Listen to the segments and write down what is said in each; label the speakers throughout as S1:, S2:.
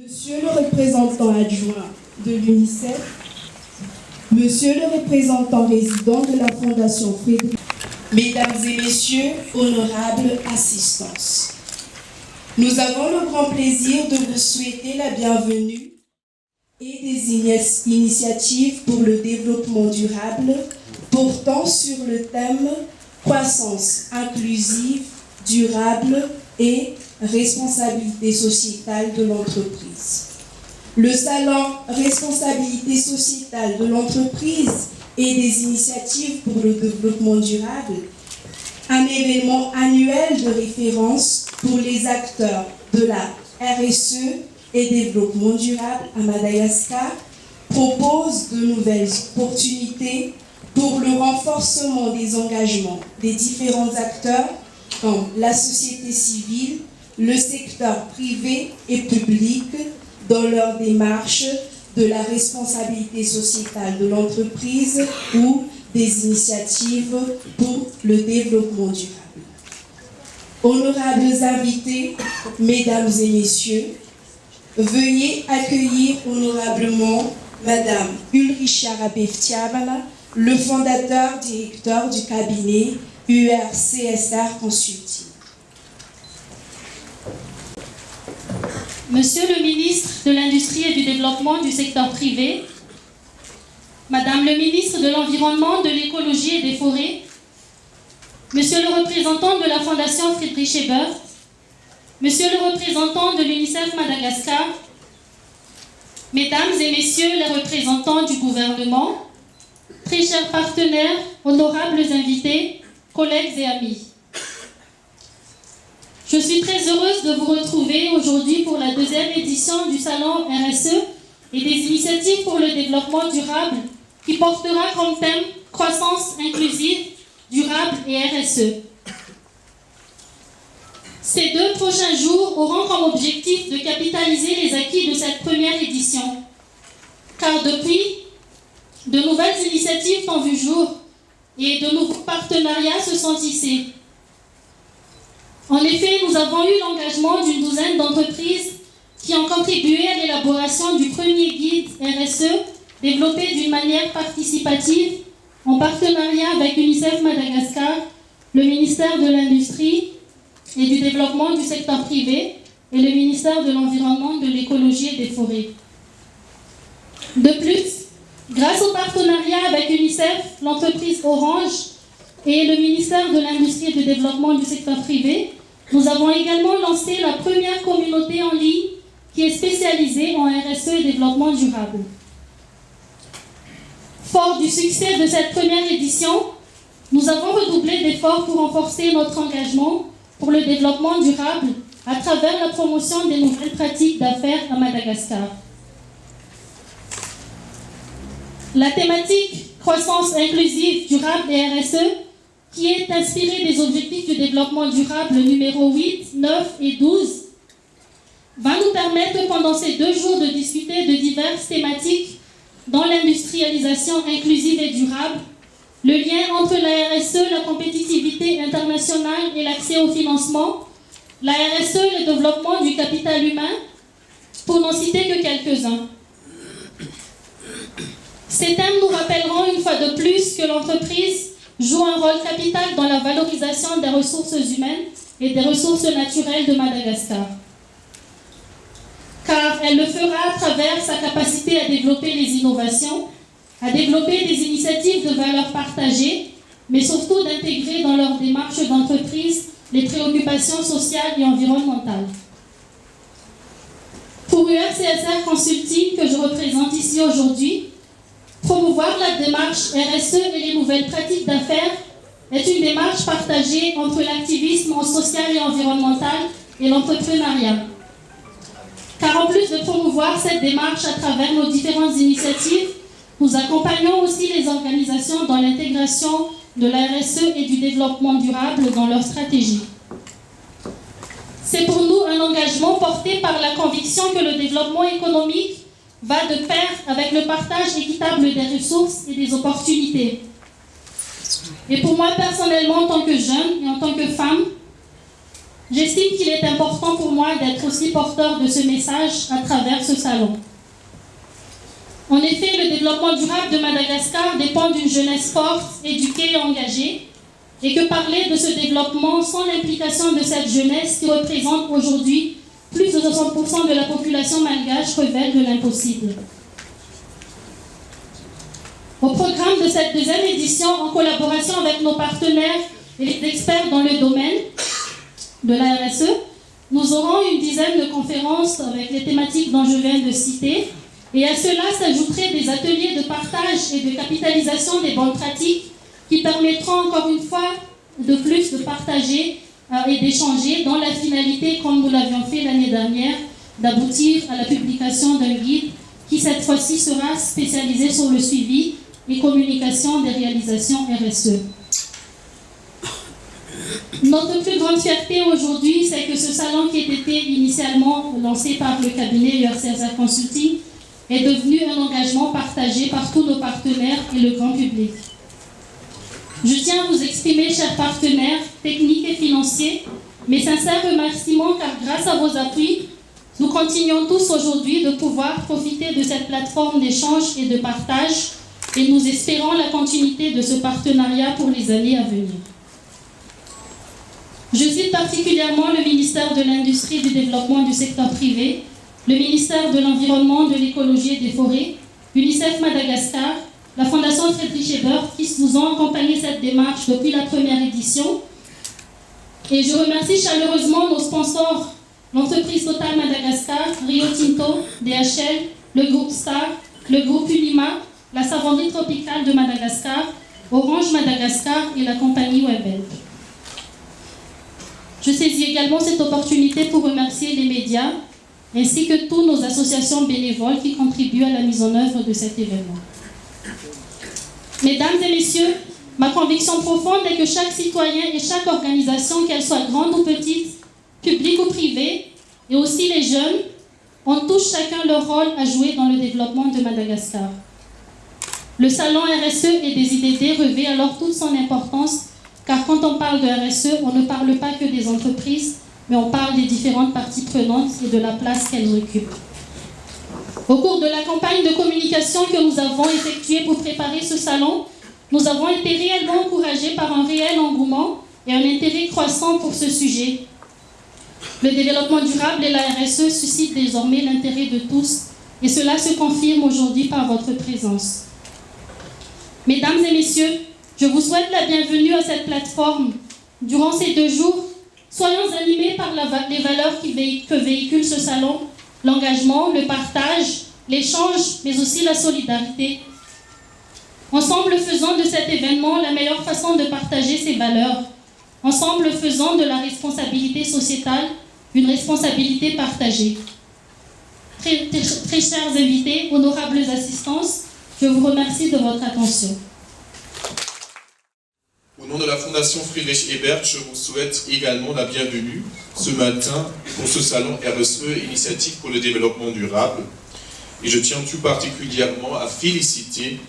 S1: Monsieur le représentant adjoint de l'UNICEF, Monsieur le représentant résident de la Fondation Frédéric, Mesdames et Messieurs, honorables assistants, nous avons le grand plaisir de vous souhaiter la bienvenue et des initiatives pour le développement durable portant sur le thème croissance inclusive, durable et responsabilité sociétale de l'entreprise. Le salon Responsabilité sociétale de l'entreprise et des initiatives pour le développement durable, un événement annuel de référence pour les acteurs de la RSE et développement durable à Madagascar, propose de nouvelles opportunités pour le renforcement des engagements des différents acteurs comme la société civile, le secteur privé et public dans leur démarche de la responsabilité sociétale de l'entreprise ou des initiatives pour le développement durable. Honorables invités, mesdames et messieurs, veuillez accueillir honorablement Madame Ulricha Rabeftiabala, le fondateur directeur du cabinet URCSR Consulting.
S2: Monsieur le ministre de l'Industrie et du Développement du secteur privé, Madame le ministre de l'Environnement, de l'Écologie et des Forêts, Monsieur le représentant de la Fondation Friedrich Ebert, Monsieur le représentant de l'UNICEF Madagascar, Mesdames et Messieurs les représentants du gouvernement, très chers partenaires, honorables invités, collègues et amis. Je suis très heureuse de vous retrouver aujourd'hui pour la deuxième édition du Salon RSE et des initiatives pour le développement durable qui portera comme thème croissance inclusive, durable et RSE. Ces 2 prochains jours auront comme objectif de capitaliser les acquis de cette première édition. Car depuis, de nouvelles initiatives ont vu jour et de nouveaux partenariats se sont tissés. En effet, nous avons eu l'engagement d'une douzaine d'entreprises qui ont contribué à l'élaboration du premier guide RSE développé d'une manière participative en partenariat avec UNICEF Madagascar, le ministère de l'Industrie et du Développement du secteur privé et le ministère de l'Environnement, de l'Écologie et des Forêts. De plus, grâce au partenariat avec UNICEF, l'entreprise Orange et le ministère de l'Industrie et du Développement du secteur privé, nous avons également lancé la première communauté en ligne qui est spécialisée en RSE et développement durable. Fort du succès de cette première édition, nous avons redoublé d'efforts pour renforcer notre engagement pour le développement durable à travers la promotion des nouvelles pratiques d'affaires à Madagascar. La thématique croissance inclusive, durable et RSE, qui est inspirée des objectifs du développement durable numéro 8, 9 et 12, va nous permettre pendant ces 2 jours de discuter de diverses thématiques dans l'industrialisation inclusive et durable, le lien entre la RSE, la compétitivité internationale et l'accès au financement, la RSE, le développement du capital humain, pour n'en citer que quelques-uns. Ces thèmes nous rappelleront une fois de plus que l'entreprise joue un rôle capital dans la valorisation des ressources humaines et des ressources naturelles de Madagascar. Car elle le fera à travers sa capacité à développer les innovations, à développer des initiatives de valeur partagée, mais surtout d'intégrer dans leur démarche d'entreprise les préoccupations sociales et environnementales. Pour URCSR Consulting, que je représente ici aujourd'hui, promouvoir la démarche RSE et les nouvelles pratiques d'affaires est une démarche partagée entre l'activisme social et environnemental et l'entrepreneuriat. Car en plus de promouvoir cette démarche à travers nos différentes initiatives, nous accompagnons aussi les organisations dans l'intégration de la RSE et du développement durable dans leur stratégie. C'est pour nous un engagement porté par la conviction que le développement économique va de pair avec le partage équitable des ressources et des opportunités. Et pour moi personnellement, en tant que jeune et en tant que femme, j'estime qu'il est important pour moi d'être aussi porteur de ce message à travers ce salon. En effet, le développement durable de Madagascar dépend d'une jeunesse forte, éduquée et engagée, et que parler de ce développement sans l'implication de cette jeunesse qui représente aujourd'hui plus de 60% de la population malgache révèle de l'impossible. Au programme de cette deuxième édition, en collaboration avec nos partenaires et les experts dans le domaine de la RSE, nous aurons une dizaine de conférences avec les thématiques dont je viens de citer, et à cela s'ajouteraient des ateliers de partage et de capitalisation des bonnes pratiques qui permettront encore une fois de plus de partager et d'échanger dans la finalité, comme nous l'avions fait l'année dernière, d'aboutir à la publication d'un guide qui cette fois-ci sera spécialisé sur le suivi et communication des réalisations RSE. Notre plus grande fierté aujourd'hui, c'est que ce salon qui était initialement lancé par le cabinet URCSA Consulting est devenu un engagement partagé par tous nos partenaires et le grand public. Je tiens à vous exprimer, chers partenaires techniques et financiers, mes sincères remerciements car grâce à vos appuis, nous continuons tous aujourd'hui de pouvoir profiter de cette plateforme d'échange et de partage et nous espérons la continuité de ce partenariat pour les années à venir. Je cite particulièrement le ministère de l'Industrie et du Développement du secteur privé, le ministère de l'Environnement, de l'Écologie et des Forêts, UNICEF Madagascar, la Fondation Friedrich Ebert qui nous ont accompagné cette démarche depuis la première édition. Et je remercie chaleureusement nos sponsors, l'entreprise Total Madagascar, Rio Tinto, DHL, le groupe Star, le groupe Unima, la savonnerie tropicale de Madagascar, Orange Madagascar et la compagnie Webhelp. Je saisis également cette opportunité pour remercier les médias ainsi que toutes nos associations bénévoles qui contribuent à la mise en œuvre de cet événement. Mesdames et messieurs, ma conviction profonde est que chaque citoyen et chaque organisation, qu'elle soit grande ou petite, publique ou privée, et aussi les jeunes, ont tous chacun leur rôle à jouer dans le développement de Madagascar. Le salon RSE et des IDD revêt alors toute son importance, car quand on parle de RSE, on ne parle pas que des entreprises, mais on parle des différentes parties prenantes et de la place qu'elles occupent. Au cours de la campagne de communication que nous avons effectuée pour préparer ce salon, nous avons été réellement encouragés par un réel engouement et un intérêt croissant pour ce sujet. Le développement durable et la RSE suscitent désormais l'intérêt de tous, et cela se confirme aujourd'hui par votre présence. Mesdames et messieurs, je vous souhaite la bienvenue à cette plateforme. Durant ces 2 jours, soyons animés par les valeurs que véhicule ce salon, l'engagement, le partage, l'échange, mais aussi la solidarité. Ensemble, faisons de cet événement la meilleure façon de partager ces valeurs. Ensemble, faisons de la responsabilité sociétale une responsabilité partagée. Très chers invités, honorables assistances, je vous remercie de votre attention.
S3: Au nom de la Fondation Friedrich Ebert, je vous souhaite également la bienvenue ce matin pour ce salon RSE, Initiative pour le développement durable. Et je tiens tout particulièrement à féliciter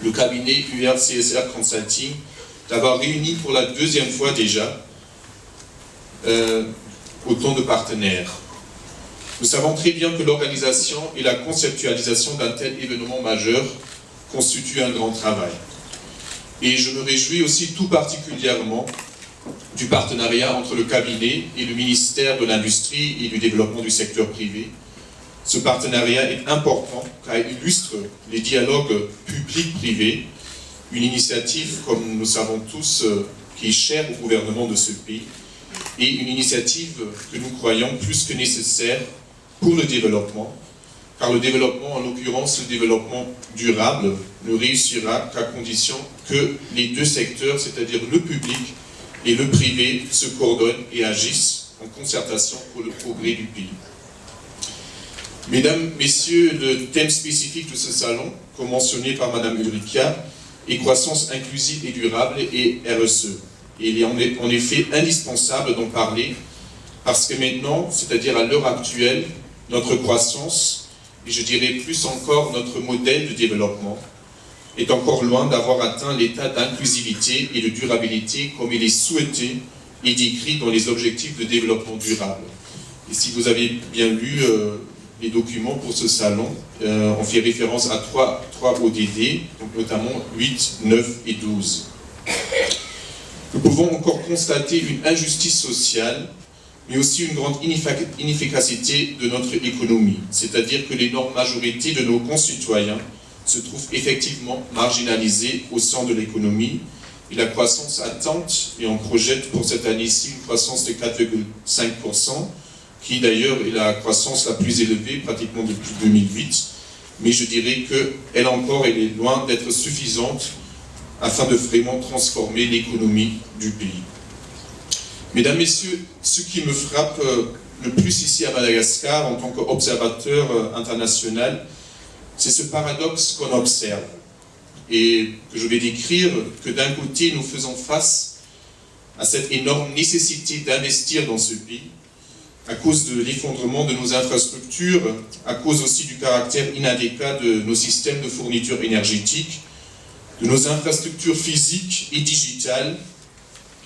S3: le cabinet URCSR Consulting d'avoir réuni pour la 2e fois déjà autant de partenaires. Nous savons très bien que l'organisation et la conceptualisation d'un tel événement majeur constituent un grand travail. Et je me réjouis aussi tout particulièrement du partenariat entre le cabinet et le ministère de l'Industrie et du Développement du secteur privé. Ce partenariat est important car il illustre les dialogues publics-privés, une initiative, comme nous savons tous, qui est chère au gouvernement de ce pays, et une initiative que nous croyons plus que nécessaire pour le développement, car le développement, en l'occurrence le développement durable, ne réussira qu'à condition que les 2 secteurs, c'est-à-dire le public et le privé, se coordonnent et agissent en concertation pour le progrès du pays. Mesdames, Messieurs, le thème spécifique de ce salon, comme mentionné par Madame Ulrika, est croissance inclusive et durable et RSE. Et il est en effet indispensable d'en parler parce que maintenant, c'est-à-dire à l'heure actuelle, notre croissance, et je dirais plus encore notre modèle de développement, est encore loin d'avoir atteint l'état d'inclusivité et de durabilité comme il est souhaité est décrit dans les objectifs de développement durable. Et si vous avez bien lu les documents pour ce salon, on fait référence à trois ODD, donc notamment 8, 9 et 12. Nous pouvons encore constater une injustice sociale, mais aussi une grande inefficacité de notre économie. C'est-à-dire que l'énorme majorité de nos concitoyens se trouvent effectivement marginalisés au sein de l'économie. Et la croissance attente, et on projette pour cette année-ci une croissance de 4,5%, qui d'ailleurs est la croissance la plus élevée pratiquement depuis 2008. Mais je dirais qu'elle encore, elle est loin d'être suffisante afin de vraiment transformer l'économie du pays. Mesdames, Messieurs, ce qui me frappe le plus ici à Madagascar en tant qu'observateur international, c'est ce paradoxe qu'on observe et que je vais décrire, que d'un côté nous faisons face à cette énorme nécessité d'investir dans ce pays à cause de l'effondrement de nos infrastructures, à cause aussi du caractère inadéquat de nos systèmes de fourniture énergétique, de nos infrastructures physiques et digitales,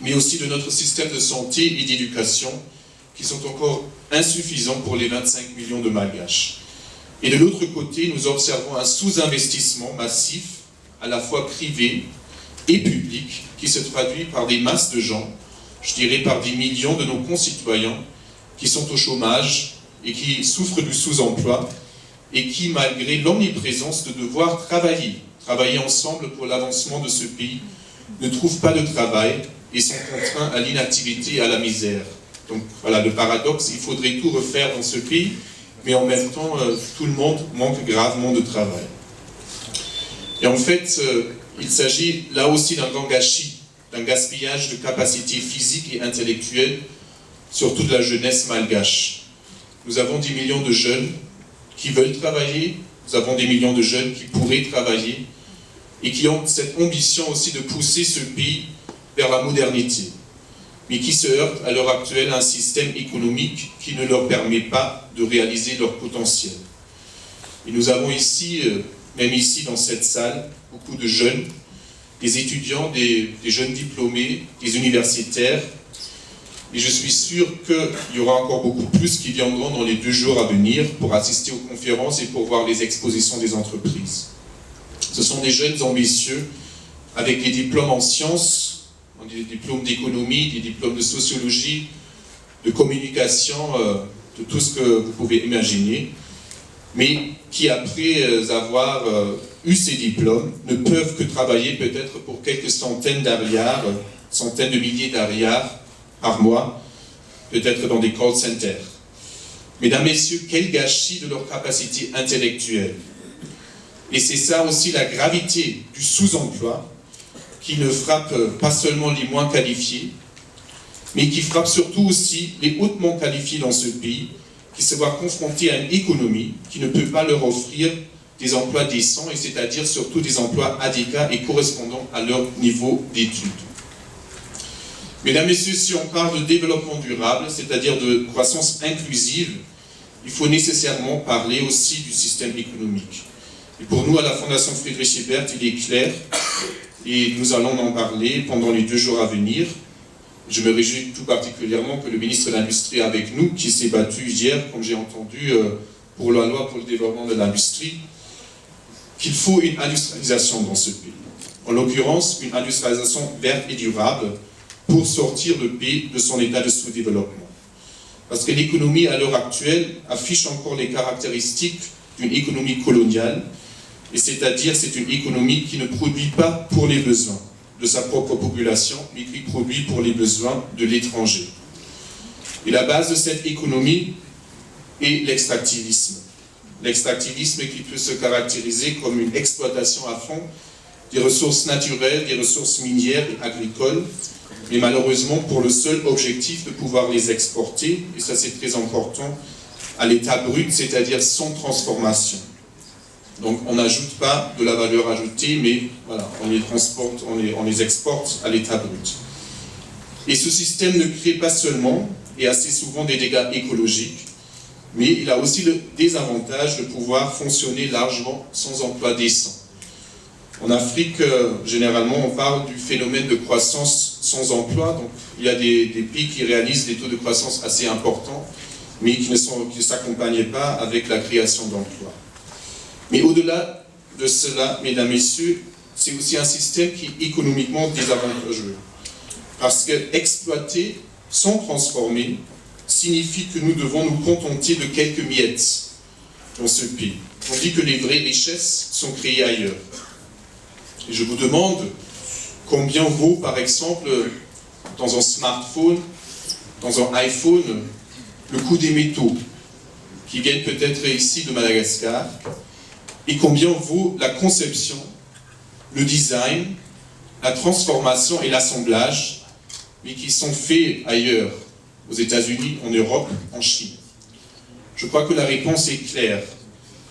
S3: mais aussi de notre système de santé et d'éducation, qui sont encore insuffisants pour les 25 millions de Malgaches. Et de l'autre côté, nous observons un sous-investissement massif, à la fois privé et public, qui se traduit par des masses de gens, je dirais par des millions de nos concitoyens, qui sont au chômage et qui souffrent du sous-emploi, et qui, malgré l'omniprésence de devoir travailler ensemble pour l'avancement de ce pays, ne trouvent pas de travail et sont contraints à l'inactivité et à la misère. Donc voilà le paradoxe, il faudrait tout refaire dans ce pays, mais en même temps, tout le monde manque gravement de travail. Et en fait, il s'agit là aussi d'un grand gâchis, d'un gaspillage de capacités physiques et intellectuelles, surtout de la jeunesse malgache. Nous avons 10 millions de jeunes qui veulent travailler, nous avons des millions de jeunes qui pourraient travailler, et qui ont cette ambition aussi de pousser ce pays vers la modernité, mais qui se heurtent à l'heure actuelle à un système économique qui ne leur permet pas de réaliser leur potentiel. Et nous avons ici, même ici dans cette salle, beaucoup de jeunes, des étudiants, des jeunes diplômés, des universitaires, et je suis sûr qu'il y aura encore beaucoup plus qui viendront dans les 2 jours à venir pour assister aux conférences et pour voir les expositions des entreprises. Ce sont des jeunes ambitieux avec des diplômes en sciences, des diplômes d'économie, des diplômes de sociologie, de communication, de tout ce que vous pouvez imaginer, mais qui après avoir eu ces diplômes ne peuvent que travailler peut-être pour quelques centaines d'ariars, centaines de milliers d'ariars par mois, peut-être dans des call centers. Mesdames, Messieurs, quel gâchis de leur capacité intellectuelle. Et c'est ça aussi la gravité du sous-emploi, qui ne frappe pas seulement les moins qualifiés, mais qui frappe surtout aussi les hautement qualifiés dans ce pays, qui se voient confrontés à une économie qui ne peut pas leur offrir des emplois décents, et c'est-à-dire surtout des emplois adéquats et correspondant à leur niveau d'études. Mesdames, Messieurs, si on parle de développement durable, c'est-à-dire de croissance inclusive, il faut nécessairement parler aussi du système économique. Et pour nous, à la Fondation Friedrich Ebert, il est clair, et nous allons en parler pendant les 2 jours à venir. Je me réjouis tout particulièrement que le ministre de l'Industrie est avec nous, qui s'est battu hier, comme j'ai entendu, pour la loi pour le développement de l'industrie, qu'il faut une industrialisation dans ce pays. En l'occurrence, une industrialisation verte et durable pour sortir le pays de son état de sous-développement. Parce que l'économie, à l'heure actuelle, affiche encore les caractéristiques d'une économie coloniale, et c'est-à-dire c'est une économie qui ne produit pas pour les besoins de sa propre population, mais qui produit pour les besoins de l'étranger. Et la base de cette économie est l'extractivisme. L'extractivisme qui peut se caractériser comme une exploitation à fond des ressources naturelles, des ressources minières et agricoles, mais malheureusement pour le seul objectif de pouvoir les exporter, et ça c'est très important, à l'état brut, c'est-à-dire sans transformation. Donc on n'ajoute pas de la valeur ajoutée, mais voilà, on les transporte, on les exporte à l'état brut. Et ce système ne crée pas seulement, et assez souvent, des dégâts écologiques, mais il a aussi le désavantage de pouvoir fonctionner largement sans emploi décent. En Afrique, généralement, on parle du phénomène de croissance sans emploi. Donc, il y a des pays qui réalisent des taux de croissance assez importants, mais qui ne s'accompagnent pas avec la création d'emplois. Mais au-delà de cela, mesdames, messieurs, c'est aussi un système qui est économiquement désavantageux. Parce que exploiter sans transformer signifie que nous devons nous contenter de quelques miettes dans ce pays, tandis que les vraies richesses sont créées ailleurs. Et je vous demande combien vaut, par exemple, dans un smartphone, dans un iPhone, le coût des métaux, qui viennent peut-être ici de Madagascar, et combien vaut la conception, le design, la transformation et l'assemblage, mais qui sont faits ailleurs, aux États-Unis, en Europe, en Chine. Je crois que la réponse est claire.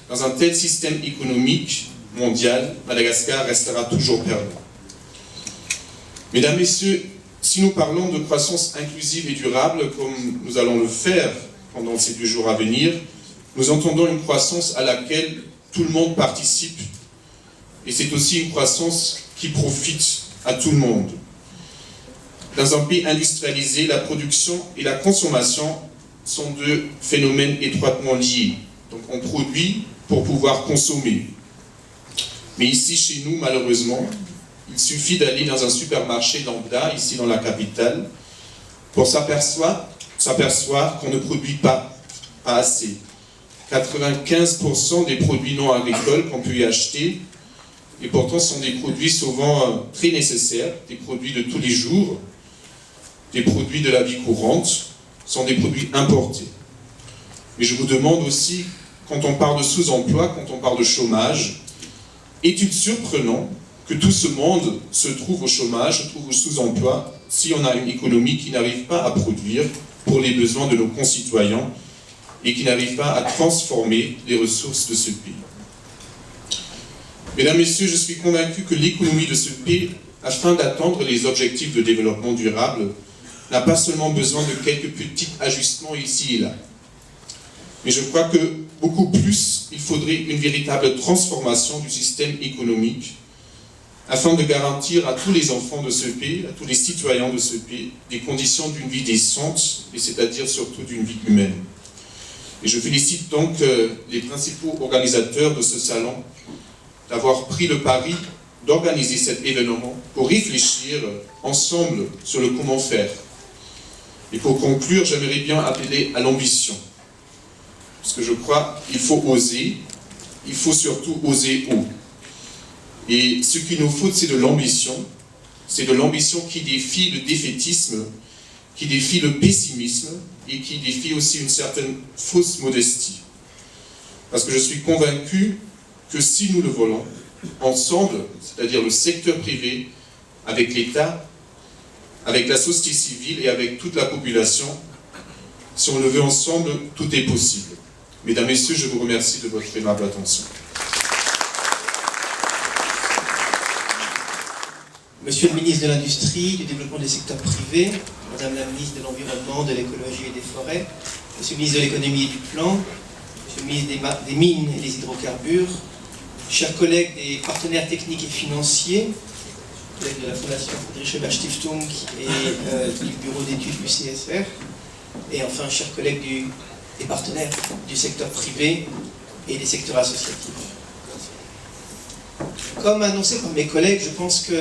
S3: Dans un tel système économique mondial, Madagascar restera toujours perdant. Mesdames, Messieurs, si nous parlons de croissance inclusive et durable, comme nous allons le faire pendant ces 2 jours à venir, nous entendons une croissance à laquelle tout le monde participe, et c'est aussi une croissance qui profite à tout le monde. Dans un pays industrialisé, la production et la consommation sont 2 phénomènes étroitement liés. Donc on produit pour pouvoir consommer. Mais ici, chez nous, malheureusement, il suffit d'aller dans un supermarché lambda, ici dans la capitale, pour s'apercevoir qu'on ne produit pas assez. 95% des produits non agricoles qu'on peut y acheter, et pourtant sont des produits souvent très nécessaires, des produits de tous les jours, des produits de la vie courante, sont des produits importés. Mais je vous demande aussi, quand on parle de sous-emploi, quand on parle de chômage, est-il surprenant que tout ce monde se trouve au chômage, se trouve au sous-emploi, si on a une économie qui n'arrive pas à produire pour les besoins de nos concitoyens et qui n'arrive pas à transformer les ressources de ce pays. Mesdames, Messieurs, je suis convaincu que l'économie de ce pays, afin d'atteindre les objectifs de développement durable, n'a pas seulement besoin de quelques petits ajustements ici et là. Mais je crois que beaucoup plus, il faudrait une véritable transformation du système économique afin de garantir à tous les enfants de ce pays, à tous les citoyens de ce pays, des conditions d'une vie décente, et c'est-à-dire surtout d'une vie humaine. Et je félicite donc les principaux organisateurs de ce salon d'avoir pris le pari d'organiser cet événement pour réfléchir ensemble sur le comment faire. Et pour conclure, j'aimerais bien appeler à l'ambition. Parce que je crois qu'il faut oser, il faut surtout oser haut. Et ce qu'il nous faut, c'est de l'ambition. C'est de l'ambition qui défie le défaitisme, qui défie le pessimisme et qui défie aussi une certaine fausse modestie. Parce que je suis convaincu que si nous le voulons, ensemble, c'est-à-dire le secteur privé, avec l'État, avec la société civile et avec toute la population, si on le veut ensemble, tout est possible. Mesdames, Messieurs, je vous remercie de votre aimable attention.
S4: Monsieur le ministre de l'Industrie, du Développement des secteurs privés, Madame la ministre de l'Environnement, de l'Écologie et des Forêts, Monsieur le ministre de l'Économie et du Plan, Monsieur le ministre des Mines et des Hydrocarbures, chers collègues des partenaires techniques et financiers, collègues de la Fondation Friedrich Ebert Stiftung et du bureau d'études du CSR, et enfin, chers collègues des partenaires du secteur privé et des secteurs associatifs. Comme annoncé par mes collègues, je pense que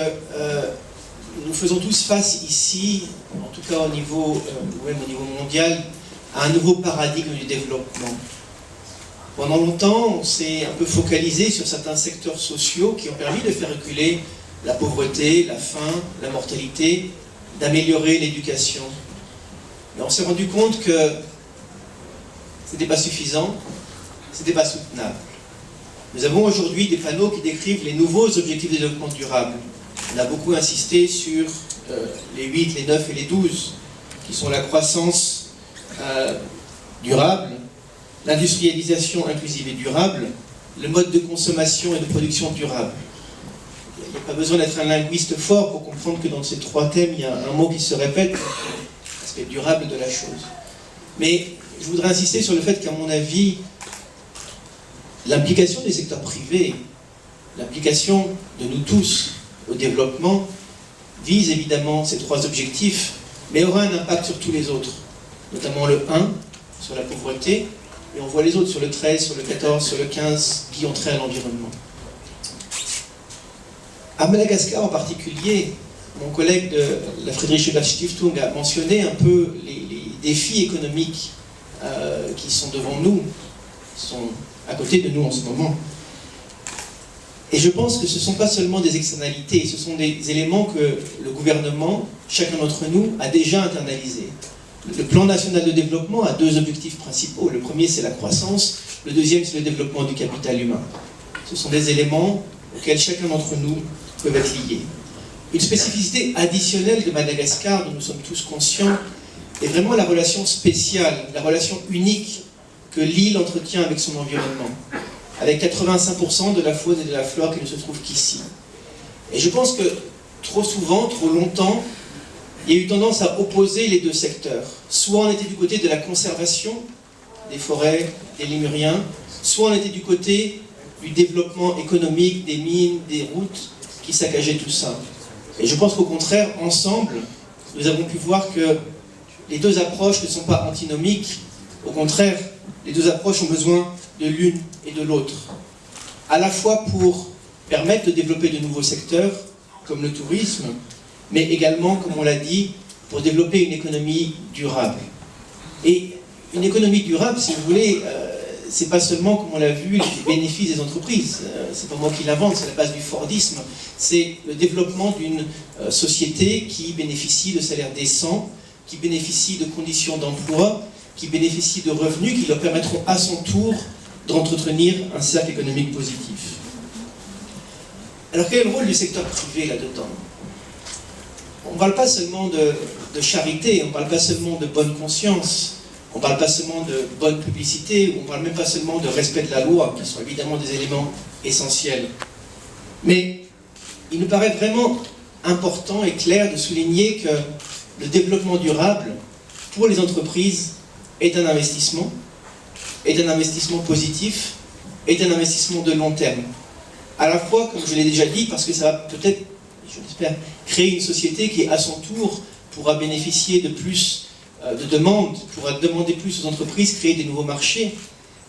S4: nous faisons tous face ici, en tout cas au niveau, ou même au niveau mondial, à un nouveau paradigme du développement. Pendant longtemps, on s'est un peu focalisé sur certains secteurs sociaux qui ont permis de faire reculer la pauvreté, la faim, la mortalité, d'améliorer l'éducation. Mais on s'est rendu compte que ce n'était pas suffisant, ce n'était pas soutenable. Nous avons aujourd'hui des panneaux qui décrivent les nouveaux objectifs de développement durable. On a beaucoup insisté sur les 8, les 9 et les 12, qui sont la croissance durable, l'industrialisation inclusive et durable, le mode de consommation et de production durable. Il n'y a pas besoin d'être un linguiste fort pour comprendre que dans ces 3 thèmes, il y a un mot qui se répète, l'aspect durable de la chose. Mais je voudrais insister sur le fait qu'à mon avis, l'implication des secteurs privés l'application de nous tous au développement vise évidemment ces 3 objectifs, mais aura un impact sur tous les autres, notamment le 1, sur la pauvreté, et on voit les autres sur le 13, sur le 14, sur le 15, qui ont trait à l'environnement. À Madagascar en particulier, mon collègue de la Friedrich Ebert Stiftung a mentionné un peu les défis économiques qui sont devant nous, qui sont à côté de nous en ce moment. Et je pense que ce ne sont pas seulement des externalités, ce sont des éléments que le gouvernement, chacun d'entre nous, a déjà internalisés. Le plan national de développement a 2 objectifs principaux. Le premier, c'est la croissance. Le deuxième, c'est le développement du capital humain. Ce sont des éléments auxquels chacun d'entre nous peut être lié. Une spécificité additionnelle de Madagascar, dont nous sommes tous conscients, est vraiment la relation spéciale, la relation unique que l'île entretient avec son environnement, avec 85% de la faune et de la flore qui ne se trouvent qu'ici. Et je pense que trop souvent, trop longtemps, il y a eu tendance à opposer les 2 secteurs. Soit on était du côté de la conservation des forêts, des lémuriens, soit on était du côté du développement économique, des mines, des routes, qui saccageaient tout ça. Et je pense qu'au contraire, ensemble, nous avons pu voir que les 2 approches ne sont pas antinomiques. Au contraire, les 2 approches ont besoin de l'une et de l'autre. À la fois pour permettre de développer de nouveaux secteurs, comme le tourisme, mais également, comme on l'a dit, pour développer une économie durable. Et une économie durable, si vous voulez, c'est pas seulement, comme on l'a vu, les bénéfices des entreprises. C'est pas moi qui l'invente, c'est la base du Fordisme. C'est le développement d'une société qui bénéficie de salaires décents, qui bénéficie de conditions d'emploi, qui bénéficie de revenus qui leur permettront à son tour d'entretenir un cercle économique positif. Alors quel est le rôle du secteur privé là-dedans? On ne parle pas seulement de charité, on ne parle pas seulement de bonne conscience, on ne parle pas seulement de bonne publicité, on ne parle même pas seulement de respect de la loi, qui sont évidemment des éléments essentiels. Mais il nous paraît vraiment important et clair de souligner que le développement durable, pour les entreprises, est un investissement positif, est un investissement de long terme. À la fois, comme je l'ai déjà dit, parce que ça va peut-être, je l'espère, créer une société qui, à son tour, pourra bénéficier de plus de demandes, pourra demander plus aux entreprises, créer des nouveaux marchés,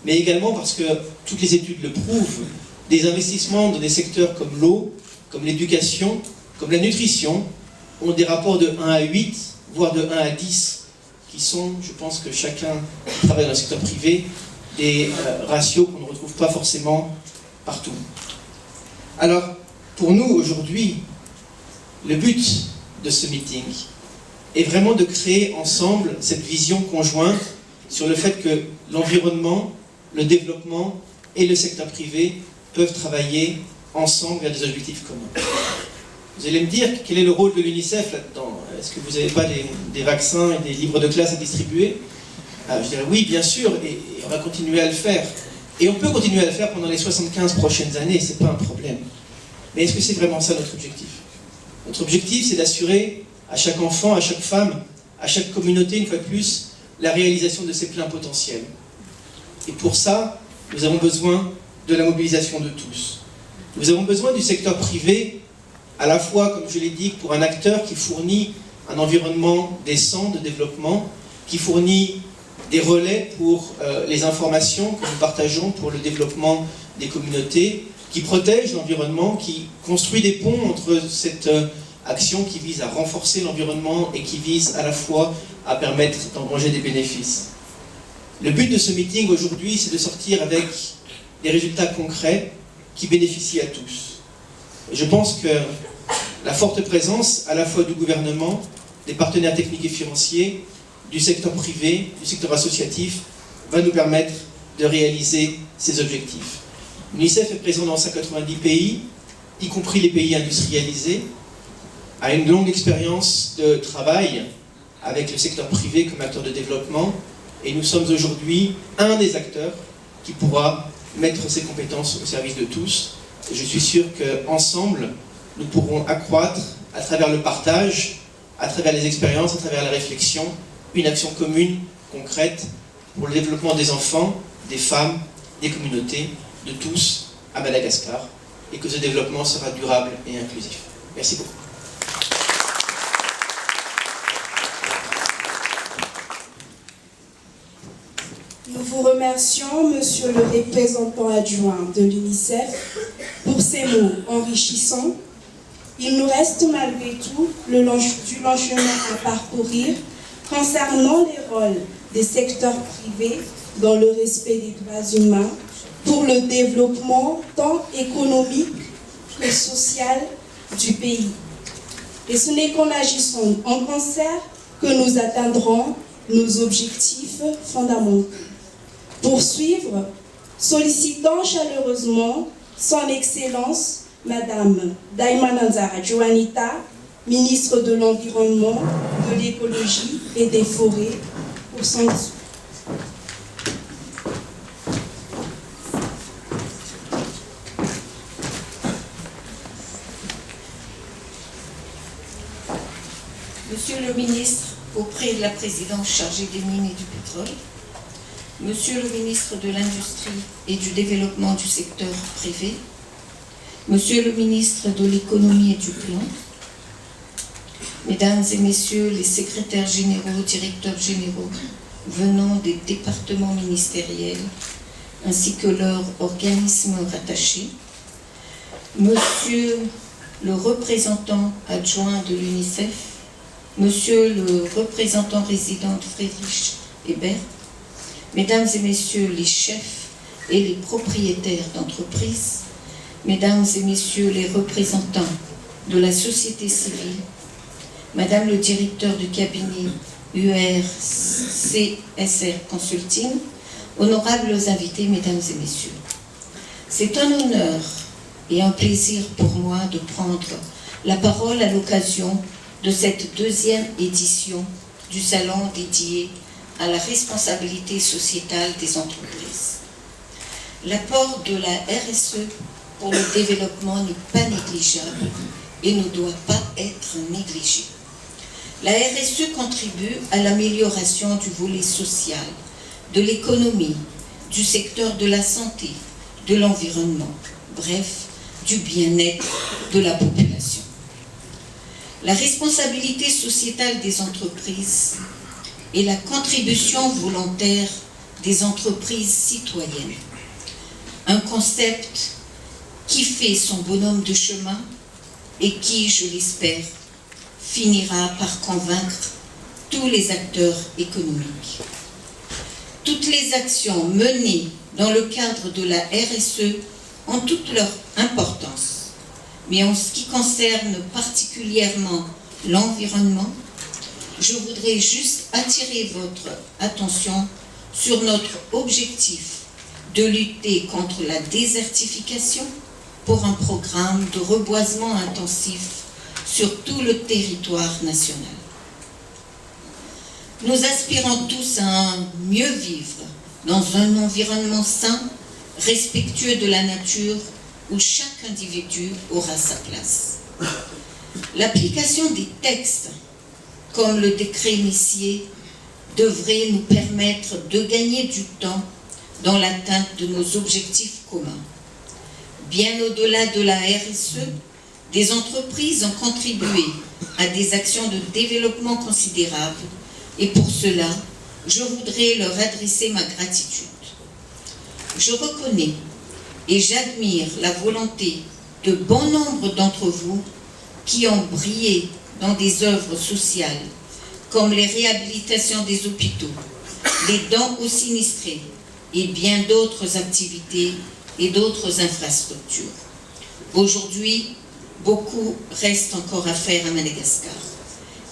S4: mais également parce que toutes les études le prouvent, des investissements dans des secteurs comme l'eau, comme l'éducation, comme la nutrition, ont des rapports de 1 à 8, voire de 1 à 10, qui sont, je pense que chacun qui travaille dans le secteur privé, des ratios qu'on ne retrouve pas forcément partout. Alors, pour nous, aujourd'hui, le but de ce meeting est vraiment de créer ensemble cette vision conjointe sur le fait que l'environnement, le développement et le secteur privé peuvent travailler ensemble vers des objectifs communs. Vous allez me dire, quel est le rôle de l'UNICEF là-dedans? Est-ce que vous n'avez pas des vaccins et des livres de classe à distribuer? Je dirais oui, bien sûr, et on va continuer à le faire. Et on peut continuer à le faire pendant les 75 prochaines années, c'est pas un problème. Mais est-ce que c'est vraiment ça notre objectif? Notre objectif, c'est d'assurer à chaque enfant, à chaque femme, à chaque communauté, une fois de plus, la réalisation de ses pleins potentiels. Et pour ça, nous avons besoin de la mobilisation de tous. Nous avons besoin du secteur privé, à la fois, comme je l'ai dit, pour un acteur qui fournit un environnement décent de développement, qui fournit des relais pour les informations que nous partageons pour le développement des communautés, qui protège l'environnement, qui construit des ponts entre cette action qui vise à renforcer l'environnement et qui vise à la fois à permettre d'engranger des bénéfices. Le but de ce meeting aujourd'hui, c'est de sortir avec des résultats concrets qui bénéficient à tous. Et je pense que la forte présence à la fois du gouvernement, des partenaires techniques et financiers, du secteur privé, du secteur associatif, va nous permettre de réaliser ces objectifs. L'UNICEF est présent dans 190 pays, y compris les pays industrialisés, a une longue expérience de travail avec le secteur privé comme acteur de développement, et nous sommes aujourd'hui un des acteurs qui pourra mettre ses compétences au service de tous. Et je suis sûr qu'ensemble, nous pourrons accroître, à travers le partage, à travers les expériences, à travers la réflexion, une action commune, concrète, pour le développement des enfants, des femmes, des communautés, de tous, à Madagascar et que ce développement sera durable et inclusif. Merci beaucoup.
S1: Nous vous remercions, Monsieur le représentant adjoint de l'UNICEF, pour ces mots enrichissants. Il nous reste malgré tout du long chemin à parcourir concernant les rôles des secteurs privés dans le respect des droits humains pour le développement tant économique que social du pays. Et ce n'est qu'en agissant en concert que nous atteindrons nos objectifs fondamentaux. Poursuivre, sollicitant chaleureusement son Excellence Madame Daimananzara Juanita, ministre de l'Environnement, de l'Écologie et des Forêts, pour son discours.
S5: Monsieur le ministre auprès de la présidence chargée des mines et du pétrole, Monsieur le ministre de l'Industrie et du Développement du secteur privé, Monsieur le ministre de l'Économie et du Plan, Mesdames et Messieurs les secrétaires généraux, directeurs généraux venant des départements ministériels ainsi que leurs organismes rattachés, Monsieur le représentant adjoint de l'UNICEF, Monsieur le représentant résident de Friedrich Ebert, Mesdames et Messieurs les chefs et les propriétaires d'entreprises, Mesdames et Messieurs les représentants de la société civile, Madame le directeur du cabinet URCSR Consulting, honorables invités, Mesdames et Messieurs. C'est un honneur et un plaisir pour moi de prendre la parole à l'occasion de cette deuxième édition du salon dédié à la responsabilité sociétale des entreprises. L'apport de la RSE pour le développement n'est pas négligeable et ne doit pas être négligé. La RSE contribue à l'amélioration du volet social, de l'économie, du secteur de la santé, de l'environnement, bref, du bien-être de la population. La responsabilité sociétale des entreprises et la contribution volontaire des entreprises citoyennes. Un concept qui fait son bonhomme de chemin et qui, je l'espère, finira par convaincre tous les acteurs économiques. Toutes les actions menées dans le cadre de la RSE ont toute leur importance, mais en ce qui concerne particulièrement l'environnement, je voudrais juste attirer votre attention sur notre objectif de lutter contre la désertification pour un programme de reboisement intensif sur tout le territoire national. Nous aspirons tous à un mieux vivre dans un environnement sain, respectueux de la nature, où chaque individu aura sa place. L'application des textes, comme le décret initié, devrait nous permettre de gagner du temps dans l'atteinte de nos objectifs communs. Bien au-delà de la RSE, des entreprises ont contribué à des actions de développement considérables et pour cela, je voudrais leur adresser ma gratitude. Je reconnais et j'admire la volonté de bon nombre d'entre vous qui ont brillé dans des œuvres sociales comme les réhabilitations des hôpitaux, les dons aux sinistrés et bien d'autres activités et d'autres infrastructures. Aujourd'hui, beaucoup reste encore à faire à Madagascar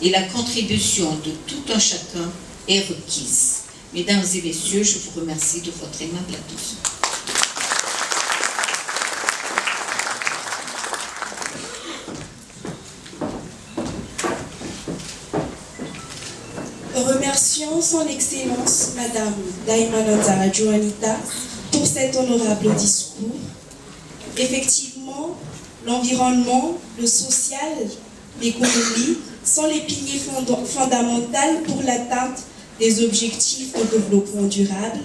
S5: et la contribution de tout un chacun est requise. Mesdames et messieurs, je vous remercie de votre aimable attention.
S1: Remercions son Excellence Madame Daimananzara Juanita pour cet honorable discours. Effectivement, l'environnement, le social, l'économie sont les piliers fondamentaux pour l'atteinte des objectifs de développement durable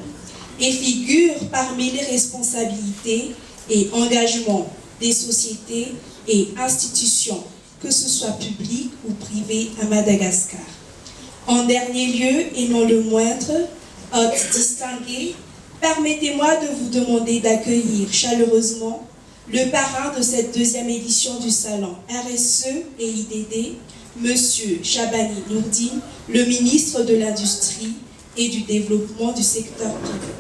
S1: et figurent parmi les responsabilités et engagements des sociétés et institutions, que ce soit publiques ou privées à Madagascar. En dernier lieu, et non le moindre, hôtes distingués, permettez-moi de vous demander d'accueillir chaleureusement le parrain de cette deuxième édition du Salon RSE et IDD, Monsieur Chabani Nourdine, le ministre de l'Industrie et du Développement du secteur privé.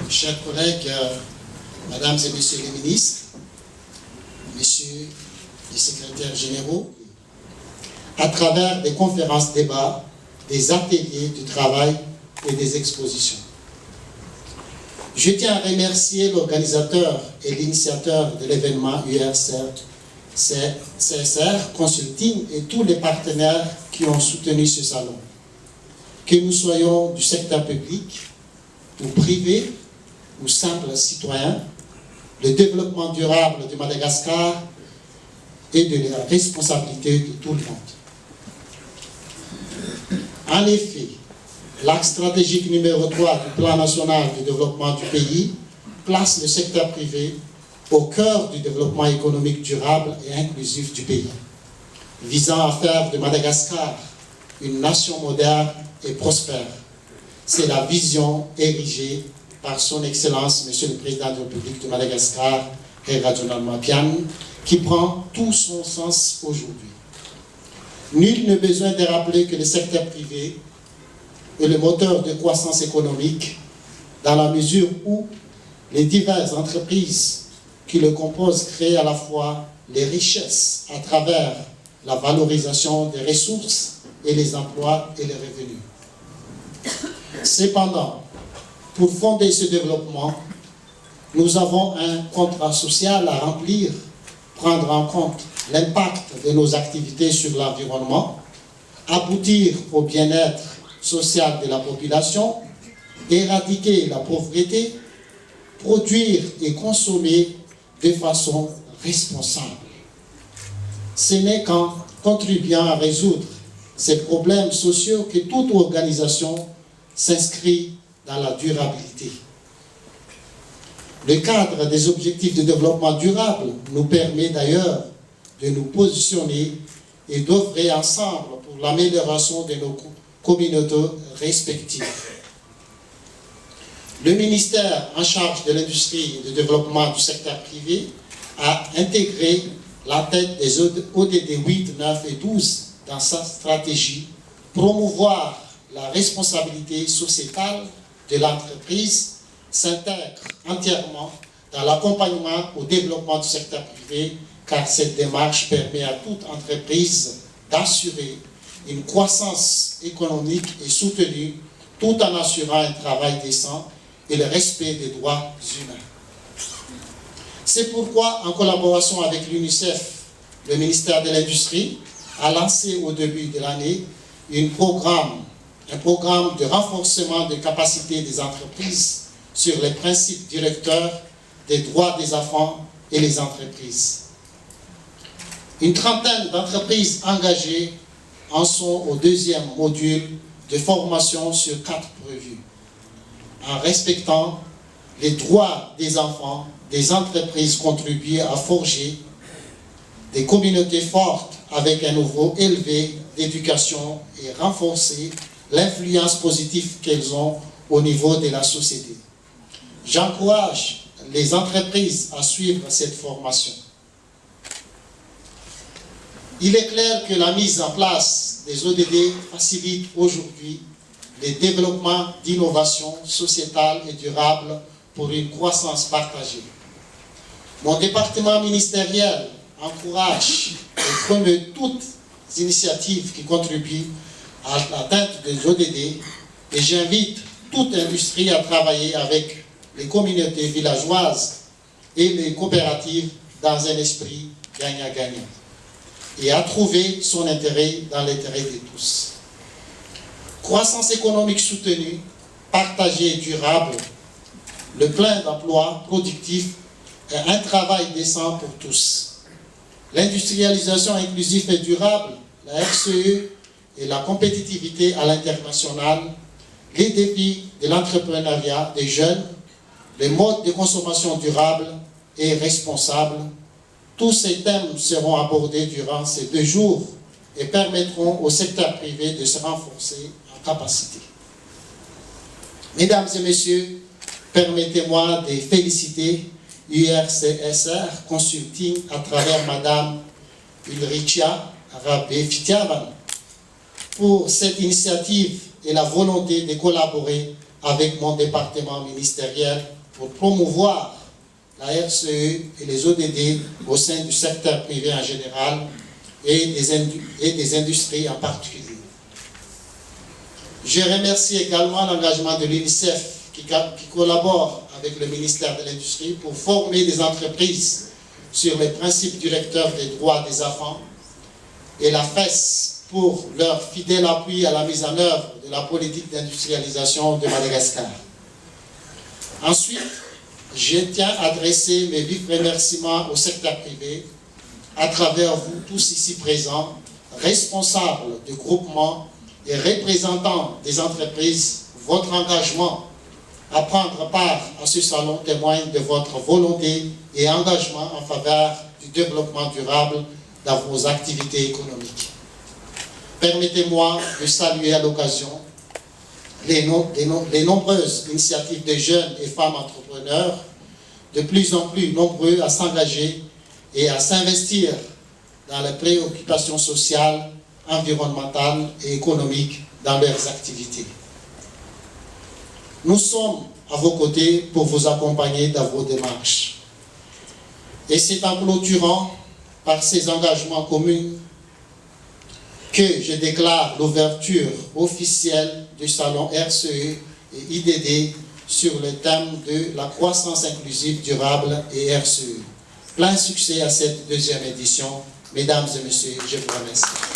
S6: Chers collègues, mesdames et messieurs les ministres, messieurs les secrétaires généraux, à travers des conférences débats, des ateliers de travail et des expositions. Je tiens à remercier l'organisateur et l'initiateur de l'événement URCSR Consulting et tous les partenaires qui ont soutenu ce salon. Que nous soyons du secteur public ou privé ou simples citoyens, le développement durable de Madagascar est de la responsabilité de tout le monde. En effet, l'axe stratégique numéro 3 du Plan national de développement du pays place le secteur privé au cœur du développement économique durable et inclusif du pays, visant à faire de Madagascar une nation moderne et prospère. C'est la vision érigée par son Excellence, Monsieur le Président de la République de Madagascar, Radjonal Mapian, qui prend tout son sens aujourd'hui. Nul n'a besoin de rappeler que le secteur privé est le moteur de croissance économique dans la mesure où les diverses entreprises qui le composent créent à la fois les richesses à travers la valorisation des ressources et les emplois et les revenus. Cependant, pour fonder ce développement, nous avons un contrat social à remplir, prendre en compte l'impact de nos activités sur l'environnement, aboutir au bien-être social de la population, éradiquer la pauvreté, produire et consommer de façon responsable. Ce n'est qu'en contribuant à résoudre ces problèmes sociaux que toute organisation s'inscrit dans la durabilité. Le cadre des objectifs de développement durable nous permet d'ailleurs de nous positionner et d'œuvrer ensemble pour l'amélioration de nos communautés respectives. Le ministère en charge de l'industrie et du développement du secteur privé a intégré la tête des ODD 8, 9 et 12 dans sa stratégie, promouvoir la responsabilité sociétale de l'entreprise, s'intègre entièrement dans l'accompagnement au développement du secteur privé, car cette démarche permet à toute entreprise d'assurer une croissance économique et soutenue, tout en assurant un travail décent et le respect des droits humains. C'est pourquoi, en collaboration avec l'UNICEF, le ministère de l'Industrie a lancé au début de l'année un programme de renforcement des capacités des entreprises sur les principes directeurs des droits des enfants et les entreprises. Une trentaine d'entreprises engagées en sont au deuxième module de formation sur 4 prévus. En respectant les droits des enfants, des entreprises contribuent à forger des communautés fortes avec un niveau élevé d'éducation et renforcer l'influence positive qu'elles ont au niveau de la société. J'encourage les entreprises à suivre cette formation. Il est clair que la mise en place des ODD facilite aujourd'hui le développement d'innovations sociétales et durables pour une croissance partagée. Mon département ministériel encourage et promeut toutes les initiatives qui contribuent à l'atteinte des ODD et j'invite toute industrie à travailler avec les communautés villageoises et les coopératives dans un esprit gagnant-gagnant et à trouver son intérêt dans l'intérêt de tous. Croissance économique soutenue, partagée et durable, le plein d'emplois productifs et un travail décent pour tous. l'industrialisation inclusive et durable, la RCE et la compétitivité à l'international, les défis de l'entrepreneuriat des jeunes, les modes de consommation durable et responsable. Tous ces thèmes seront abordés durant ces 2 jours et permettront au secteur privé de se renforcer en capacité. Mesdames et messieurs, permettez-moi de féliciter URCSR Consulting à travers Madame Ulricia Rabé-Fitiavan pour cette initiative et la volonté de collaborer avec mon département ministériel pour promouvoir la RCE et les ODD au sein du secteur privé en général et des industries en particulier. Je remercie également l'engagement de l'UNICEF qui collabore avec le ministère de l'Industrie pour former des entreprises sur les principes directeurs des droits des enfants et la FES pour leur fidèle appui à la mise en œuvre de la politique d'industrialisation de Madagascar. Ensuite, je tiens à adresser mes vifs remerciements au secteur privé à travers vous tous ici présents, responsables de groupements et représentants des entreprises. Votre engagement à prendre part à ce salon témoigne de votre volonté et engagement en faveur du développement durable dans vos activités économiques. Permettez-moi de saluer à l'occasion les nombreuses initiatives de jeunes et femmes entrepreneurs, de plus en plus nombreux à s'engager et à s'investir dans les préoccupations sociales, environnementales et économiques dans leurs activités. Nous sommes à vos côtés pour vous accompagner dans vos démarches. Et c'est en clôturant par ces engagements communs que je déclare l'ouverture officielle du salon RCE et IDD sur le thème de la croissance inclusive durable et RCE. Plein succès à cette 2e édition. Mesdames et messieurs, je vous remercie.